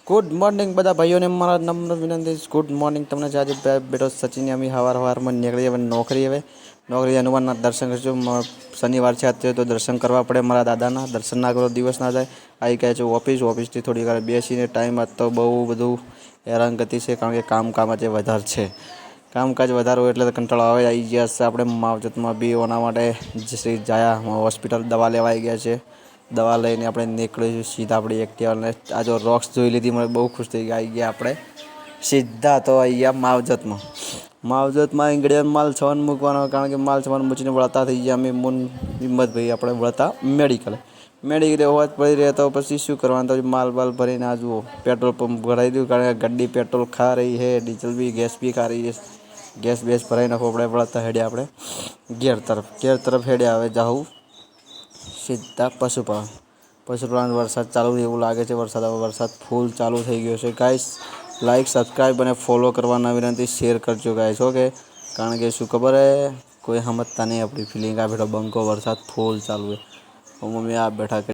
good morning બધા ભાઈઓને મારા નમ્ર વિનંતી ગુડ મોર્નિંગ તમને આજે બેઠો સચિન અમે સવારમાં નીકળી હવે નોકરી હનુમાનના દર્શન કરશું શનિવાર છે અત્યારે તો દર્શન કરવા પડે મારા દાદાના દર્શન ના કરો દિવસ ના જાય આવી ગયા છે ઓફિસથી થોડી વાર બેસીને ટાઈમ તો બહુ બધું હેરાનગતિ છે કારણ કે કામ આજે વધારે છે કામકાજ વધારે હોય એટલે કંટાળો આવે આવી ગયા છે આપણે માવજતમાં બી ઓના માટે શ્રી જાયા હોસ્પિટલ દવા લેવા આવી ગયા છે દવા લઈને આપણે નીકળીશું સીધા આપણી એક્ટિવાને આ જો રોક્સ જોઈ લીધી મને બહુ ખુશ થઈ ગયા આવી ગયા આપણે સીધા તો અહીંયા માવજતમાં ઇંગડિયન માલ છવન મૂકવાનો કારણ કે માલ છવન મૂકીને વળતા થઈ ગયા અમે હિંમતભાઈ આપણે વળતા મેડિકલે હોવા જ પડી રહ્યા તો પછી શું કરવાનું તો માલ ભરીને આ જુઓ પેટ્રોલ પંપ ભરાઈ દઉં કારણ કે ગાડી પેટ્રોલ ખા રહી છે ડીઝલ બી ગેસ બી ખા રહી છે ગેસ ભરાઈ નાખો આપણે વળતા હેડ્યા આપણે ઘેર તરફ હેડ્યા હવે જાઉં સીધા પશુપાલન વરસાદ ચાલુ એવું લાગે છે વરસાદ ફૂલ ચાલુ થઈ ગયો છે ગાઈસ લાઈક સબસ્ક્રાઈબ અને ફોલો કરવાના વિનંતી શેર કરજો ગાઈસ ઓકે કારણ કે શું ખબર હે કોઈ સમજતા નહીં આપણી ફિલિંગ આ બેઠો બંકો વરસાદ ફૂલ ચાલુ છે મમ્મી આ બેઠા